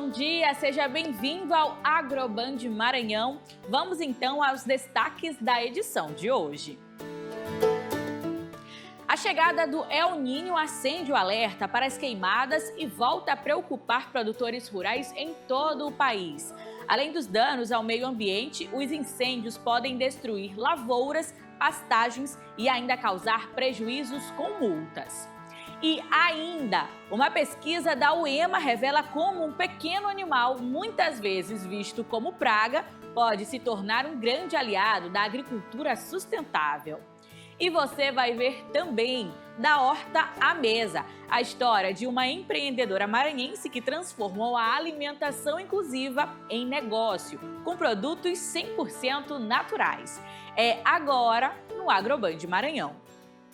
bom dia, seja bem-vindo ao Agroband Maranhão. Vamos então aos destaques da edição de hoje. A chegada do El Niño acende o alerta para as queimadas e volta a preocupar produtores rurais em todo o país. Além dos danos ao meio ambiente, os incêndios podem destruir lavouras, pastagens e ainda causar prejuízos com multas. E ainda, uma pesquisa da UEMA revela como um pequeno animal, muitas vezes visto como praga, pode se tornar um grande aliado da agricultura sustentável. E você vai ver também da horta à mesa, a história de uma empreendedora maranhense que transformou a alimentação inclusiva em negócio, com produtos 100% naturais. É agora no Agroband Maranhão.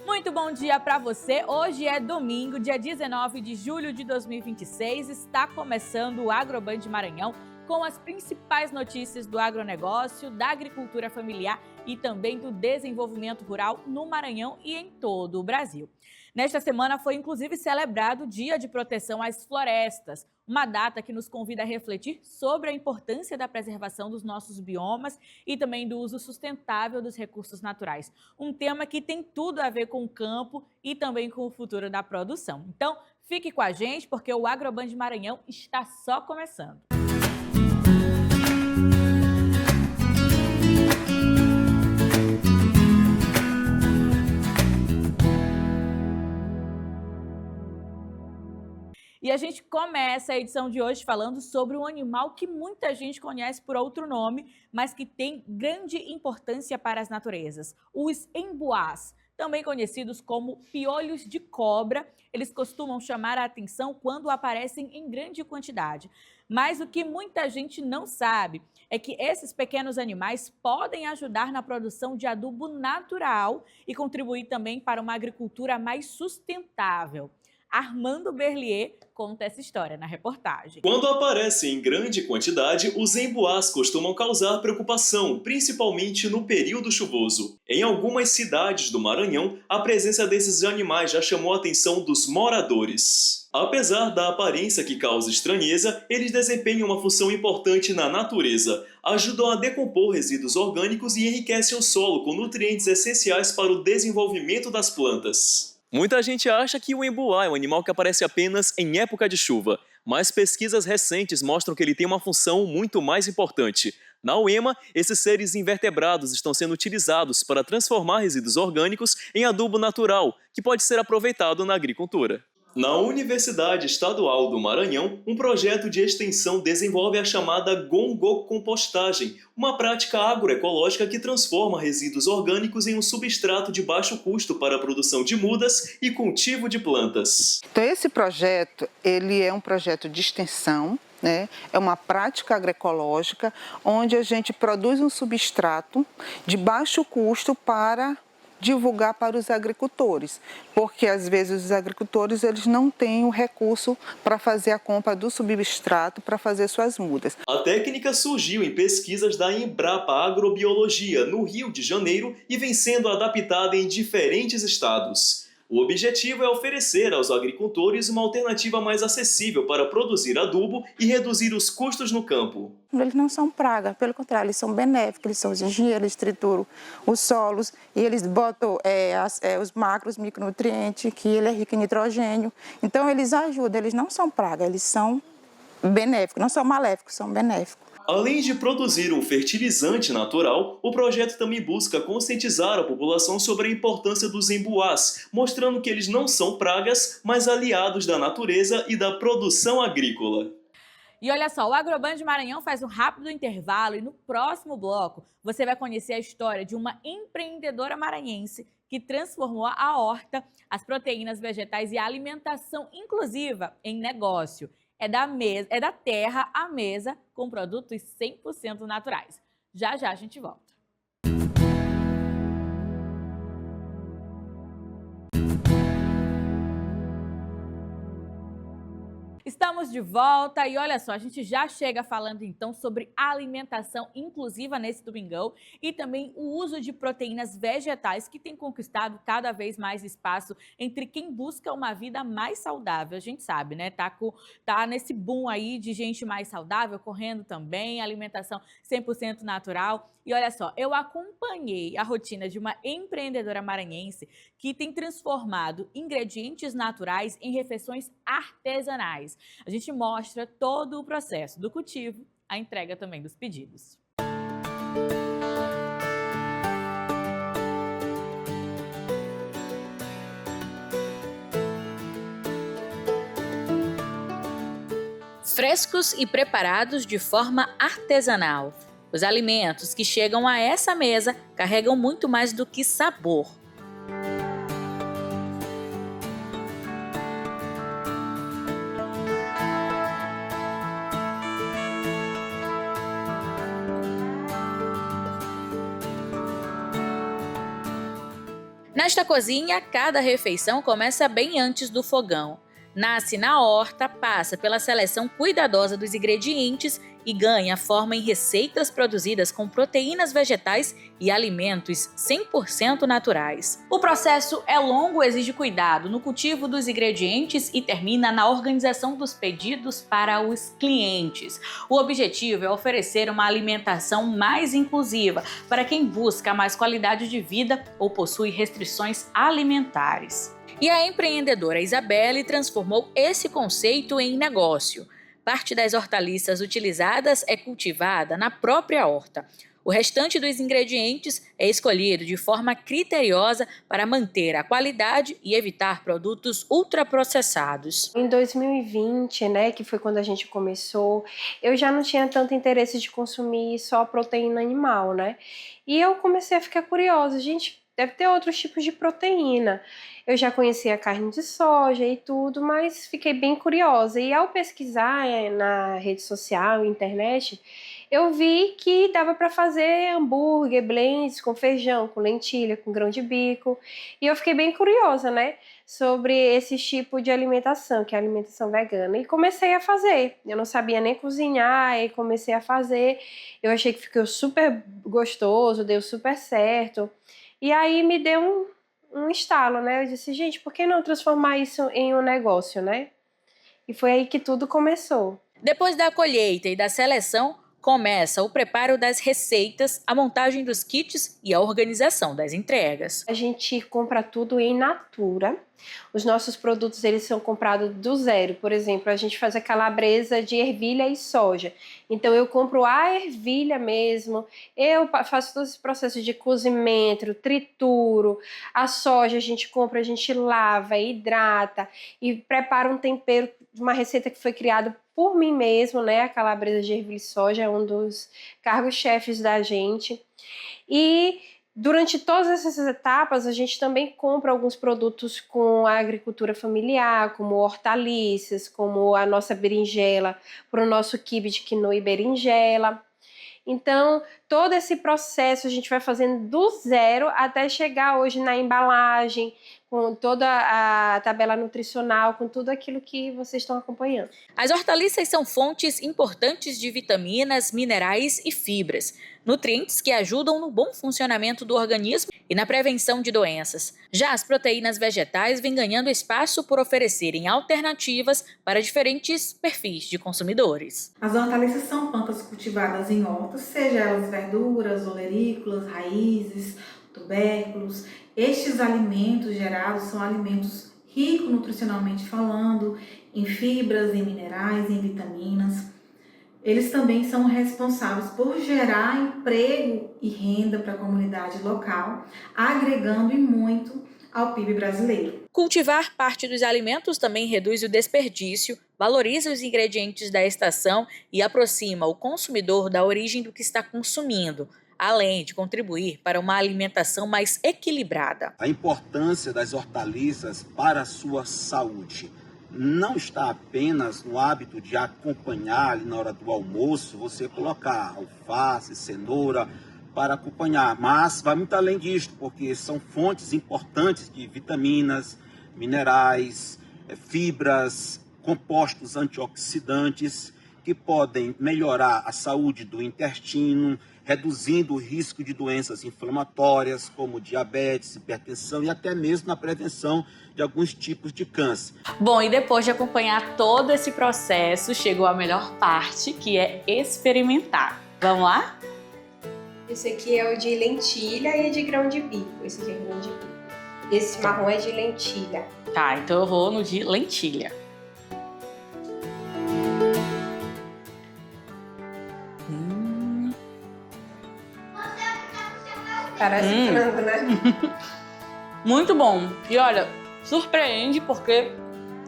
Muito bom dia para você. Hoje é domingo, dia 19 de julho de 2026. Está começando o Agroband Maranhão com as principais notícias do agronegócio, da agricultura familiar e também do desenvolvimento rural no Maranhão e em todo o Brasil. Nesta semana foi inclusive celebrado o Dia de Proteção às Florestas, uma data que nos convida a refletir sobre a importância da preservação dos nossos biomas e também do uso sustentável dos recursos naturais. Um tema que tem tudo a ver com o campo e também com o futuro da produção. Então, fique com a gente porque o Agroband Maranhão está só começando. E a gente começa a edição de hoje falando sobre um animal que muita gente conhece por outro nome, mas que tem grande importância para as naturezas. Os emboás, também conhecidos como piolhos de cobra, eles costumam chamar a atenção quando aparecem em grande quantidade. Mas o que muita gente não sabe é que esses pequenos animais podem ajudar na produção de adubo natural e contribuir também para uma agricultura mais sustentável. Armando Berlier conta essa história na reportagem. Quando aparecem em grande quantidade, os emboás costumam causar preocupação, principalmente no período chuvoso. Em algumas cidades do Maranhão, a presença desses animais já chamou a atenção dos moradores. Apesar da aparência que causa estranheza, eles desempenham uma função importante na natureza. Ajudam a decompor resíduos orgânicos e enriquecem o solo com nutrientes essenciais para o desenvolvimento das plantas. Muita gente acha que o emboá é um animal que aparece apenas em época de chuva, mas pesquisas recentes mostram que ele tem uma função muito mais importante. Na UEMA, esses seres invertebrados estão sendo utilizados para transformar resíduos orgânicos em adubo natural, que pode ser aproveitado na agricultura. Na Universidade Estadual do Maranhão, um projeto de extensão desenvolve a chamada gongocompostagem, uma prática agroecológica que transforma resíduos orgânicos em um substrato de baixo custo para a produção de mudas e cultivo de plantas. Então esse projeto, ele é um projeto de extensão, né? É uma prática agroecológica onde a gente produz um substrato de baixo custo para divulgar para os agricultores, porque às vezes os agricultores eles não têm o recurso para fazer a compra do substrato para fazer suas mudas. A técnica surgiu em pesquisas da Embrapa Agrobiologia, no Rio de Janeiro, e vem sendo adaptada em diferentes estados. O objetivo é oferecer aos agricultores uma alternativa mais acessível para produzir adubo e reduzir os custos no campo. Eles não são praga, pelo contrário, eles são benéficos, eles são engenheiros, eles trituram os solos e eles botam os macros, micronutrientes, que ele é rico em nitrogênio. Então eles ajudam, eles não são praga, eles são benéficos, não são maléficos, são benéficos. Além de produzir um fertilizante natural, o projeto também busca conscientizar a população sobre a importância dos emboás, mostrando que eles não são pragas, mas aliados da natureza e da produção agrícola. E olha só, o Agroband Maranhão faz um rápido intervalo e no próximo bloco você vai conhecer a história de uma empreendedora maranhense que transformou a horta, as proteínas vegetais e a alimentação inclusiva em negócio. É da terra à mesa com produtos 100% naturais. Já já a gente volta. Estamos de volta e olha só, a gente já chega falando então sobre alimentação inclusiva nesse domingão e também o uso de proteínas vegetais que tem conquistado cada vez mais espaço entre quem busca uma vida mais saudável. A gente sabe, né? Tá nesse boom aí de gente mais saudável, correndo também, alimentação 100% natural. E olha só, eu acompanhei a rotina de uma empreendedora maranhense que tem transformado ingredientes naturais em refeições artesanais. A gente mostra todo o processo do cultivo, a entrega também dos pedidos. Frescos e preparados de forma artesanal. Os alimentos que chegam a essa mesa carregam muito mais do que sabor. Nesta cozinha, cada refeição começa bem antes do fogão. Nasce na horta, passa pela seleção cuidadosa dos ingredientes e ganha forma em receitas produzidas com proteínas vegetais e alimentos 100% naturais. O processo é longo e exige cuidado no cultivo dos ingredientes e termina na organização dos pedidos para os clientes. O objetivo é oferecer uma alimentação mais inclusiva para quem busca mais qualidade de vida ou possui restrições alimentares. E a empreendedora Isabelle transformou esse conceito em negócio. Parte das hortaliças utilizadas é cultivada na própria horta. O restante dos ingredientes é escolhido de forma criteriosa para manter a qualidade e evitar produtos ultraprocessados. Em 2020, que foi quando a gente começou, eu já não tinha tanto interesse de consumir só proteína animal, E eu comecei a ficar curiosa, gente, deve ter outros tipos de proteína. Eu já conhecia a carne de soja e tudo, mas fiquei bem curiosa. E ao pesquisar na rede social, internet, eu vi que dava para fazer hambúrguer, blends com feijão, com lentilha, com grão de bico. E eu fiquei bem curiosa, sobre esse tipo de alimentação, que é a alimentação vegana. E comecei a fazer. Eu não sabia nem cozinhar, e comecei a fazer. Eu achei que ficou super gostoso, deu super certo. E aí me deu um estalo, Eu disse, gente, por que não transformar isso em um negócio, E foi aí que tudo começou. Depois da colheita e da seleção, começa o preparo das receitas, a montagem dos kits e a organização das entregas. A gente compra tudo em natura. Os nossos produtos eles são comprados do zero. Por exemplo, a gente faz a calabresa de ervilha e soja. Então eu compro a ervilha mesmo, eu faço todo esse processo de cozimento, trituro. A soja a gente compra, a gente lava, hidrata e prepara um tempero de uma receita que foi criada por mim mesmo, A calabresa de ervilha e soja é um dos cargos-chefes da gente. E durante todas essas etapas, a gente também compra alguns produtos com a agricultura familiar, como hortaliças, como a nossa berinjela, para o nosso quibe de quinoa e berinjela. Então, todo esse processo a gente vai fazendo do zero até chegar hoje na embalagem, com toda a tabela nutricional, com tudo aquilo que vocês estão acompanhando. As hortaliças são fontes importantes de vitaminas, minerais e fibras, nutrientes que ajudam no bom funcionamento do organismo e na prevenção de doenças. Já as proteínas vegetais vêm ganhando espaço por oferecerem alternativas para diferentes perfis de consumidores. As hortaliças são plantas cultivadas em hortas, seja elas verduras, olerícolas, raízes, tubérculos. Estes alimentos gerados são alimentos ricos nutricionalmente falando, em fibras, em minerais, em vitaminas. Eles também são responsáveis por gerar emprego e renda para a comunidade local, agregando e muito ao PIB brasileiro. Cultivar parte dos alimentos também reduz o desperdício, valoriza os ingredientes da estação e aproxima o consumidor da origem do que está consumindo, além de contribuir para uma alimentação mais equilibrada. A importância das hortaliças para a sua saúde não está apenas no hábito de acompanhar ali na hora do almoço, você colocar alface, cenoura para acompanhar, mas vai muito além disso, porque são fontes importantes de vitaminas, minerais, fibras, compostos antioxidantes que podem melhorar a saúde do intestino, reduzindo o risco de doenças inflamatórias como diabetes, hipertensão e até mesmo na prevenção de alguns tipos de câncer. Bom, e depois de acompanhar todo esse processo, chegou a melhor parte, que é experimentar. Vamos lá? Esse aqui é o de lentilha e de grão de bico. Esse aqui é grão de bico. Esse marrom é de lentilha. Tá, então eu vou no de lentilha. Parece frango, né? Muito bom. E olha, surpreende porque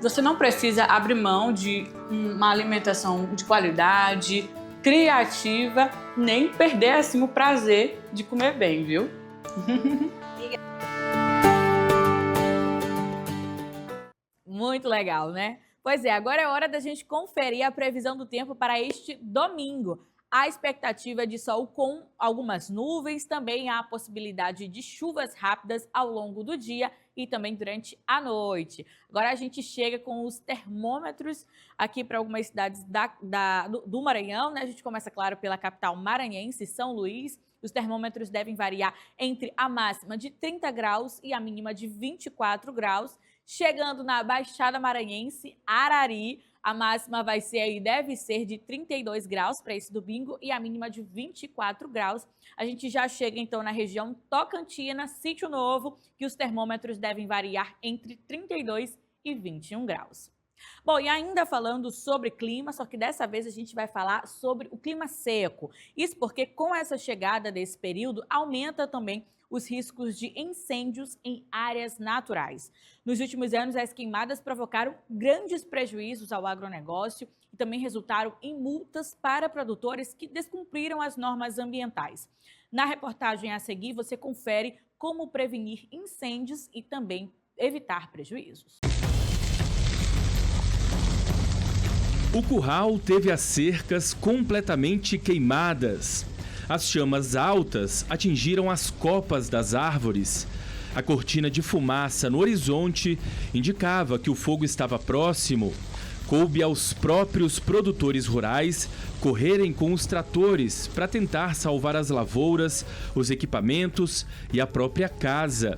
você não precisa abrir mão de uma alimentação de qualidade, criativa, nem perder assim o prazer de comer bem, viu? Muito legal, né? Pois é, agora é hora da gente conferir a previsão do tempo para este domingo. A expectativa é de sol com algumas nuvens, também há a possibilidade de chuvas rápidas ao longo do dia e também durante a noite. Agora a gente chega com os termômetros aqui para algumas cidades do Maranhão, né? A gente começa, claro, pela capital maranhense, São Luís. Os termômetros devem variar entre a máxima de 30 graus e a mínima de 24 graus. Chegando na Baixada Maranhense, Arari, a máxima deve ser de 32 graus para esse domingo e a mínima de 24 graus. A gente já chega então na região Tocantina, Sítio Novo, que os termômetros devem variar entre 32 e 21 graus. Bom, e ainda falando sobre clima, só que dessa vez a gente vai falar sobre o clima seco. Isso porque com essa chegada desse período aumenta também os riscos de incêndios em áreas naturais. Nos últimos anos, as queimadas provocaram grandes prejuízos ao agronegócio e também resultaram em multas para produtores que descumpriram as normas ambientais. Na reportagem a seguir, você confere como prevenir incêndios e também evitar prejuízos. O curral teve as cercas completamente queimadas. As chamas altas atingiram as copas das árvores. A cortina de fumaça no horizonte indicava que o fogo estava próximo. Coube aos próprios produtores rurais correrem com os tratores para tentar salvar as lavouras, os equipamentos e a própria casa.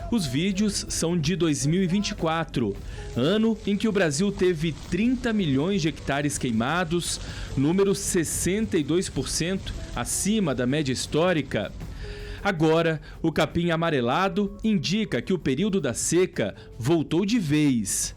Os vídeos são de 2024, ano em que o Brasil teve 30 milhões de hectares queimados, número 62% acima da média histórica. Agora, o capim amarelado indica que o período da seca voltou de vez.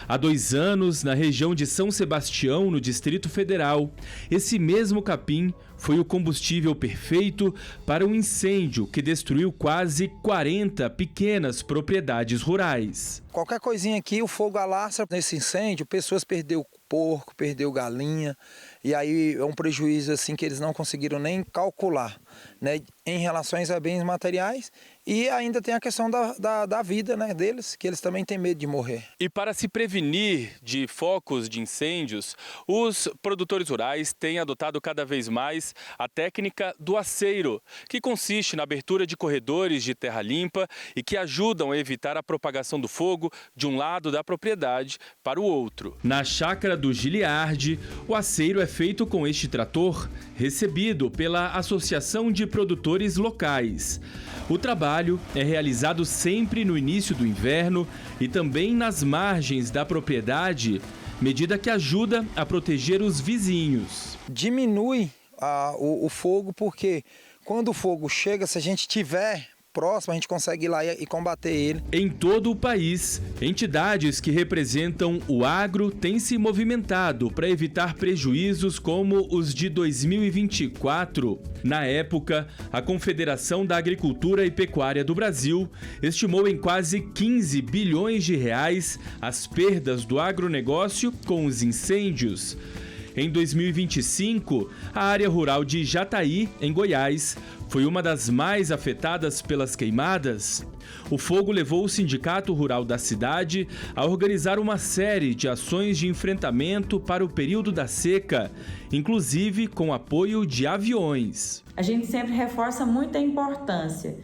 Há 2 anos, na região de São Sebastião, no Distrito Federal, esse mesmo capim foi o combustível perfeito para um incêndio que destruiu quase 40 pequenas propriedades rurais. Qualquer coisinha aqui, o fogo alastra. Nesse incêndio, pessoas perderam porco, perdeu galinha, e aí é um prejuízo assim que eles não conseguiram nem calcular, né, em relação a bens materiais. E ainda tem a questão da vida, né, deles, que eles também têm medo de morrer. E para se prevenir de focos de incêndios, os produtores rurais têm adotado cada vez mais a técnica do aceiro, que consiste na abertura de corredores de terra limpa e que ajudam a evitar a propagação do fogo de um lado da propriedade para o outro. Na chácara do Giliardi, o aceiro é feito com este trator, recebido pela Associação de Produtores Locais. O trabalho é realizado sempre no início do inverno e também nas margens da propriedade, medida que ajuda a proteger os vizinhos. Diminui o fogo, porque quando o fogo chega, se a gente tiver próximo, a gente consegue ir lá e combater ele. Em todo o país, entidades que representam o agro têm se movimentado para evitar prejuízos como os de 2024. Na época, a Confederação da Agricultura e Pecuária do Brasil estimou em quase 15 bilhões de reais as perdas do agronegócio com os incêndios. Em 2025, a área rural de Jataí, em Goiás, foi uma das mais afetadas pelas queimadas. O fogo levou o Sindicato Rural da cidade a organizar uma série de ações de enfrentamento para o período da seca, inclusive com apoio de aviões. A gente sempre reforça muito a importância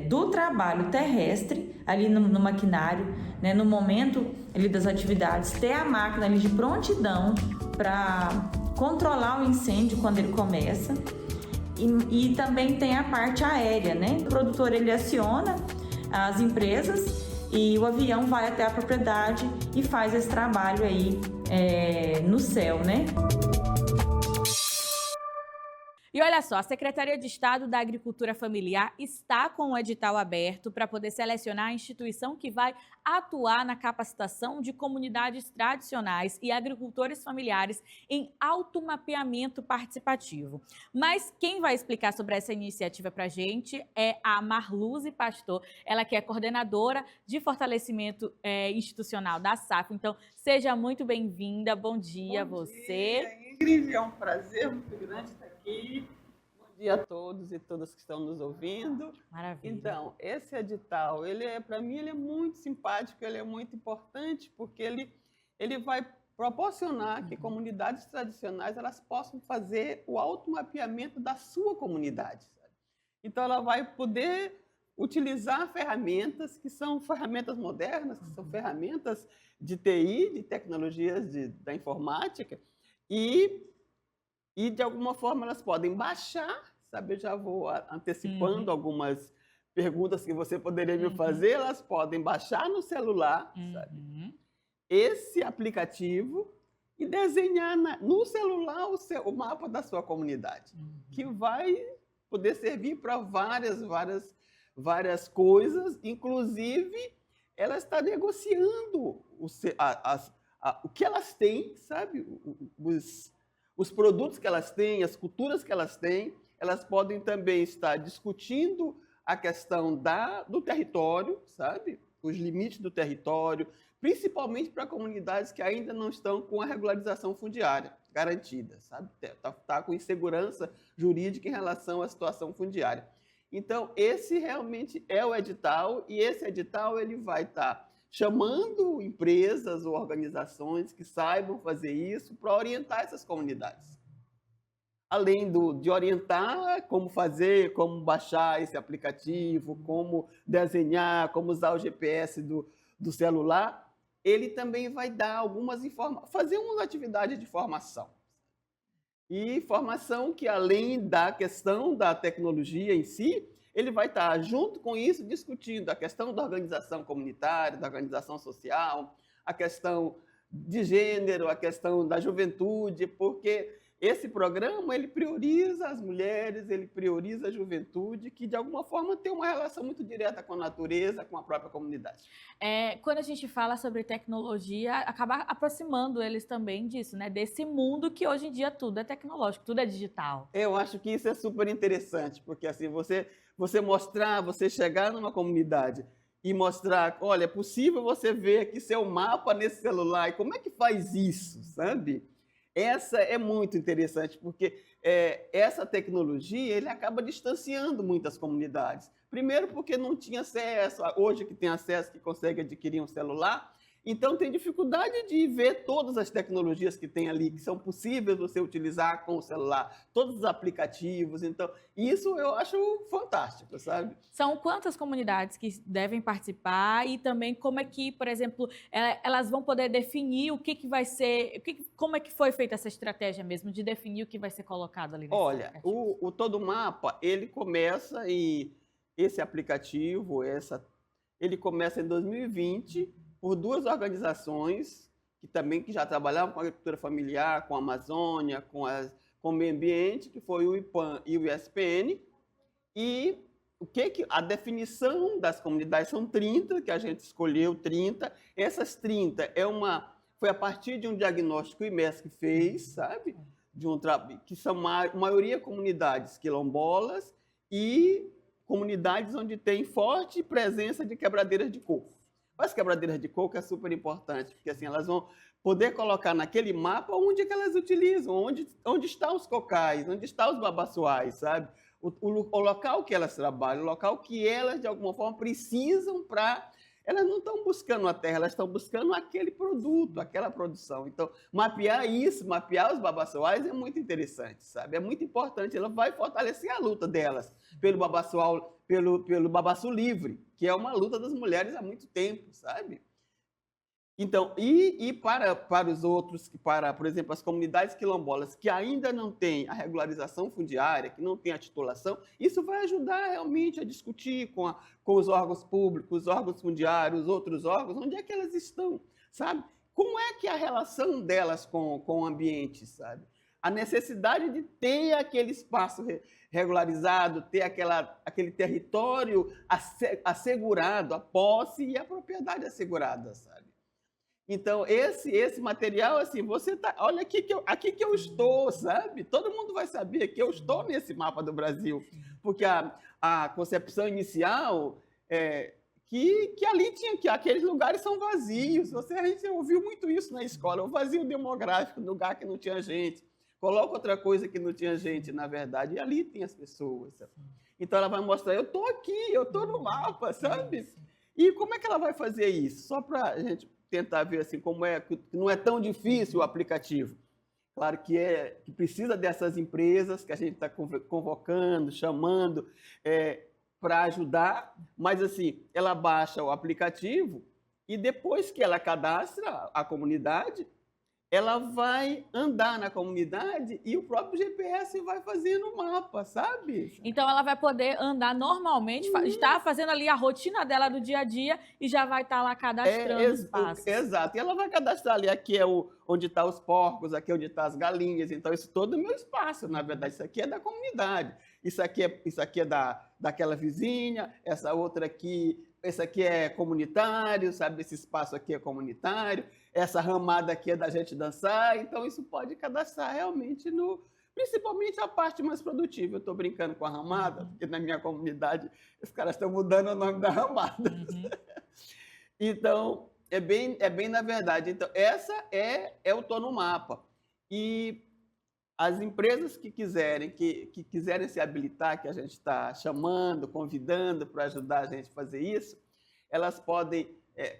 do trabalho terrestre, ali no maquinário, né, no momento ali das atividades, ter a máquina ali de prontidão para controlar o incêndio quando ele começa. E também tem a parte aérea, né? O produtor ele aciona as empresas e o avião vai até a propriedade e faz esse trabalho aí no céu, né? E olha só, a Secretaria de Estado da Agricultura Familiar está com o edital aberto para poder selecionar a instituição que vai atuar na capacitação de comunidades tradicionais e agricultores familiares em automapeamento participativo. Mas quem vai explicar sobre essa iniciativa para a gente é a Marluze Pastor, ela que é coordenadora de fortalecimento institucional da SAF. Então, seja muito bem-vinda, bom dia a você. Dia, Ingrid, é um prazer muito grande estar aqui. Bom dia a todos e todas que estão nos ouvindo. Maravilha. Então, esse edital, para mim, ele é muito simpático, ele é muito importante, porque ele vai proporcionar que comunidades tradicionais elas possam fazer o automapeamento da sua comunidade. Sabe? Então, ela vai poder utilizar ferramentas que são ferramentas modernas, que são ferramentas de TI, de tecnologias da informática, e de alguma forma elas podem baixar, sabe? Eu já vou antecipando algumas perguntas que você poderia me fazer, elas podem baixar no celular, sabe? Esse aplicativo e desenhar no celular o mapa da sua comunidade, que vai poder servir para várias coisas, inclusive ela está negociando o que elas têm, sabe? Os produtos que elas têm, as culturas que elas têm, elas podem também estar discutindo a questão do território, sabe? Os limites do território, principalmente para comunidades que ainda não estão com a regularização fundiária garantida, sabe? Tá com insegurança jurídica em relação à situação fundiária. Então, esse realmente é o edital, e esse edital ele vai estar chamando empresas ou organizações que saibam fazer isso para orientar essas comunidades. Além de orientar como fazer, como baixar esse aplicativo, como desenhar, como usar o GPS do celular, ele também vai dar algumas informações, fazer uma atividade de formação. E formação que, além da questão da tecnologia em si, ele vai estar, junto com isso, discutindo a questão da organização comunitária, da organização social, a questão de gênero, a questão da juventude, porque esse programa ele prioriza as mulheres, ele prioriza a juventude, que de alguma forma tem uma relação muito direta com a natureza, com a própria comunidade. Quando a gente fala sobre tecnologia, acaba aproximando eles também disso, né? Desse mundo que hoje em dia tudo é tecnológico, tudo é digital. Eu acho que isso é super interessante, porque assim, você mostrar, você chegar numa comunidade e mostrar, olha, é possível você ver aqui seu mapa nesse celular, e como é que faz isso, sabe? Essa é muito interessante, porque essa tecnologia ele acaba distanciando muitas comunidades. Primeiro porque não tinha acesso, hoje que tem acesso, que consegue adquirir um celular, então tem dificuldade de ver todas as tecnologias que tem ali, que são possíveis você utilizar com o celular, todos os aplicativos. Então, isso eu acho fantástico, sabe? São quantas comunidades que devem participar e também como é que, por exemplo, elas vão poder definir o que vai ser, como é que foi feita essa estratégia mesmo de definir o que vai ser colocado ali nesse Olha, o Todo Mapa, ele começa esse aplicativo, ele começa em 2020, por duas organizações que já trabalhavam com a agricultura familiar, com a Amazônia, com o meio ambiente, que foi o IPAM e o ISPN. E a definição das comunidades são 30, que a gente escolheu 30. Essas 30 foi a partir de um diagnóstico que o IMESC fez, sabe? Que são maioria comunidades quilombolas e comunidades onde tem forte presença de quebradeiras de coco. As quebradeiras de coco é super importante, porque assim, elas vão poder colocar naquele mapa onde que elas utilizam, onde estão os cocais, onde estão os babaçoais, sabe? O local que elas trabalham, o local que elas, de alguma forma, precisam para elas não estão buscando a terra, elas estão buscando aquele produto, aquela produção. Então, mapear isso, mapear os babaçoais é muito interessante, sabe? É muito importante, ela vai fortalecer a luta delas pelo babaçoal, pelo babaço livre, que é uma luta das mulheres há muito tempo, sabe? Então, para os outros, por exemplo, as comunidades quilombolas que ainda não têm a regularização fundiária, que não têm a titulação, isso vai ajudar realmente a discutir com os órgãos públicos, os órgãos fundiários, os outros órgãos, onde é que elas estão, sabe? Como é que é a relação delas com o ambiente, sabe? A necessidade de ter aquele espaço regularizado, ter aquele território assegurado, a posse e a propriedade assegurada, sabe? Então, esse material, assim, você tá... Olha aqui que eu estou, sabe? Todo mundo vai saber que eu estou nesse mapa do Brasil. Porque a concepção inicial é que ali tinha... que aqueles lugares são vazios. A gente ouviu muito isso na escola. O vazio demográfico, lugar que não tinha gente. Coloca outra coisa que não tinha gente, na verdade. E ali tem as pessoas, sabe? Então, ela vai mostrar, eu estou aqui, eu estou no mapa, sabe? E como é que ela vai fazer isso? Só para a gente tentar ver assim como que não é tão difícil o aplicativo. Claro que precisa dessas empresas que a gente está convocando, chamando para ajudar, mas assim, ela baixa o aplicativo e depois que ela cadastra a comunidade, ela vai andar na comunidade e o próprio GPS vai fazendo o mapa, sabe? Então, ela vai poder andar normalmente, está fazendo ali a rotina dela do dia a dia e já vai estar lá cadastrando os passos. Exato. E ela vai cadastrar ali, aqui é onde estão os porcos, aqui é onde estão as galinhas. Então, isso todo é meu espaço, na verdade. Isso aqui é da comunidade. Isso aqui é daquela vizinha, essa outra aqui... Esse aqui é comunitário, sabe? Esse espaço aqui é comunitário. Essa ramada aqui é da gente dançar. Então, isso pode cadastrar realmente principalmente a parte mais produtiva. Eu estou brincando com a ramada, porque na minha comunidade os caras estão mudando o nome da ramada. Então, é bem na verdade. Então, essa é o Tô no Mapa. E as empresas que quiserem se habilitar, que a gente está chamando, convidando para ajudar a gente a fazer isso, elas podem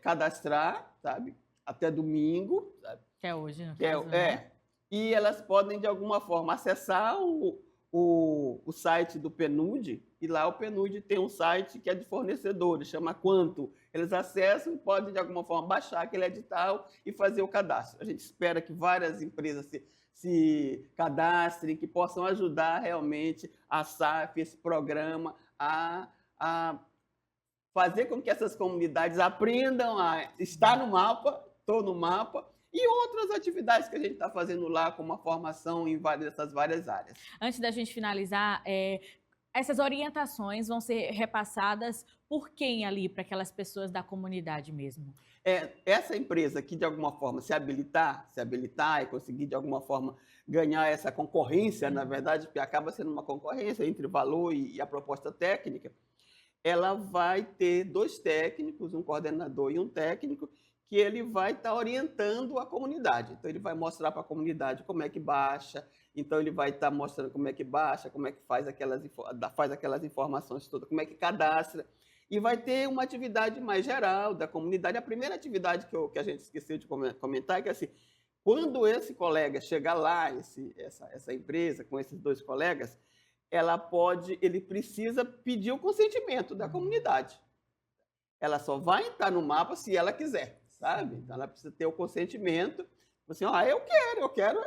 cadastrar, sabe? Até domingo. Sabe? Que é hoje, no caso, né? E elas podem, de alguma forma, acessar o site do PNUD, e lá o PNUD tem um site que é de fornecedores, chama Quanto. Eles acessam e podem, de alguma forma, baixar aquele edital e fazer o cadastro. A gente espera que várias empresas se cadastrem, que possam ajudar realmente a SAF, esse programa, a fazer com que essas comunidades aprendam a estar no mapa, estou no mapa, e outras atividades que a gente está fazendo lá, como a formação em essas várias áreas. Antes da gente finalizar, essas orientações vão ser repassadas por quem ali, para aquelas pessoas da comunidade mesmo? Essa empresa que, de alguma forma, se habilitar e conseguir, de alguma forma, ganhar essa concorrência, na verdade, porque acaba sendo uma concorrência entre o valor e a proposta técnica, ela vai ter 2 técnicos, um coordenador e um técnico, que ele vai estar orientando a comunidade. Então, ele vai mostrar para a comunidade como é que baixa, então ele vai estar mostrando como é que baixa, como é que faz aquelas informações todas, como é que cadastra. E vai ter uma atividade mais geral da comunidade. A primeira atividade que a gente esqueceu de comentar é que, assim, quando esse colega chegar lá, essa empresa, com esses 2 colegas, ele precisa pedir o consentimento da comunidade. Ela só vai estar no mapa se ela quiser, sabe? Então, ela precisa ter o consentimento. Assim, eu quero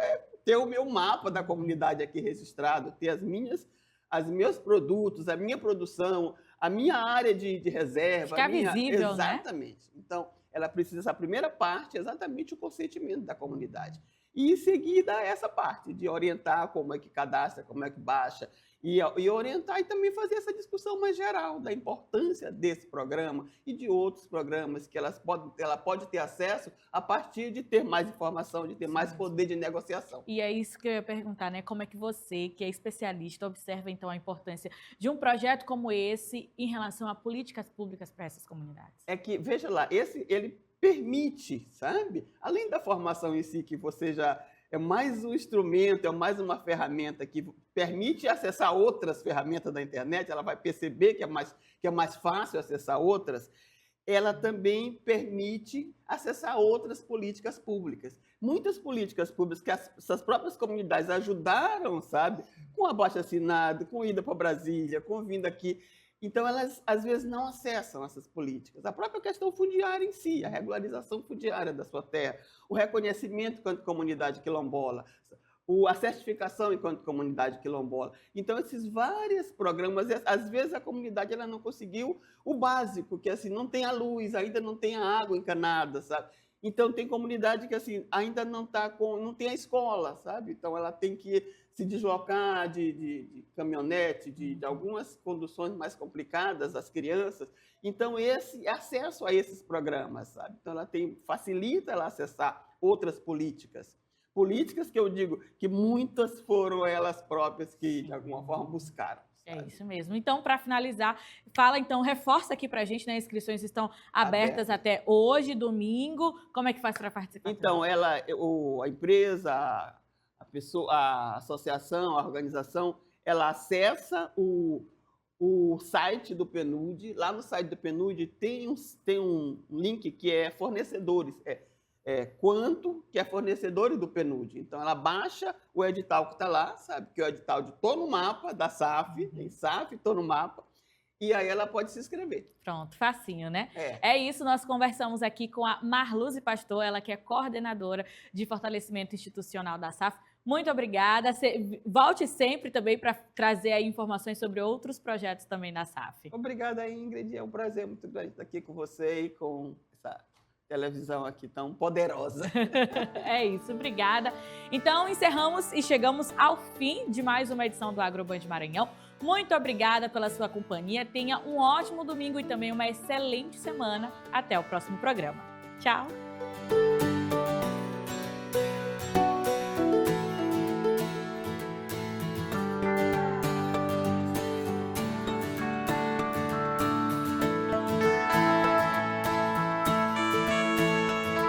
ter o meu mapa da comunidade aqui registrado, ter os meus produtos, a minha produção, a minha área de reserva. Ficar visível, exatamente. Né? Então, ela precisa, essa primeira parte, exatamente o consentimento da comunidade. E, em seguida, essa parte de orientar como é que cadastra, como é que baixa, e orientar e também fazer essa discussão mais geral da importância desse programa e de outros programas que ela pode ter acesso a partir de ter mais informação, de ter mais poder de negociação. E é isso que eu ia perguntar, né? Como é que você, que é especialista, observa então a importância de um projeto como esse em relação a políticas públicas para essas comunidades? É que, veja lá, ele permite, sabe? Além da formação em si, que você já... É mais um instrumento, é mais uma ferramenta que permite acessar outras ferramentas da internet, ela vai perceber que é mais fácil acessar outras. ela também permite acessar outras políticas públicas. Muitas políticas públicas que essas próprias comunidades ajudaram, sabe? Com abaixo-assinado, com ida para Brasília, com vinda aqui. Então, elas, às vezes, não acessam essas políticas. A própria questão fundiária em si, a regularização fundiária da sua terra, o reconhecimento enquanto comunidade quilombola, a certificação enquanto comunidade quilombola. Então, esses vários programas, às vezes a comunidade ela não conseguiu o básico, que assim, não tem a luz, ainda não tem a água encanada, sabe? Então, tem comunidade que assim, ainda não tem a escola, sabe? Então, ela tem que se deslocar de caminhonete, de algumas conduções mais complicadas, as crianças. Então, esse acesso a esses programas, sabe? Então, facilita ela acessar outras políticas. Políticas que eu digo que muitas foram elas próprias que, de alguma forma, buscaram. É isso mesmo. Então, para finalizar, reforça aqui para a gente, né? Inscrições estão abertas até hoje, domingo. Como é que faz para participar? Então, a empresa, a pessoa, a associação, a organização, ela acessa o site do PNUD. Lá no site do PNUD tem um link que é fornecedores. Quanto que é fornecedores do PNUD. Então, ela baixa o edital que está lá, sabe? Que é o edital de Tô no Mapa, da SAF, tem SAF, Tô no Mapa, e aí ela pode se inscrever. Pronto, facinho, né? É isso, nós conversamos aqui com a Marluze Pastor, ela que é coordenadora de fortalecimento institucional da SAF. Muito obrigada. Volte sempre também para trazer aí informações sobre outros projetos também na SAF. Obrigada, Ingrid. É um prazer muito grande estar aqui com você e com essa televisão aqui tão poderosa. É isso, obrigada. Então, encerramos e chegamos ao fim de mais uma edição do AgroBand Maranhão. Muito obrigada pela sua companhia. Tenha um ótimo domingo e também uma excelente semana. Até o próximo programa. Tchau!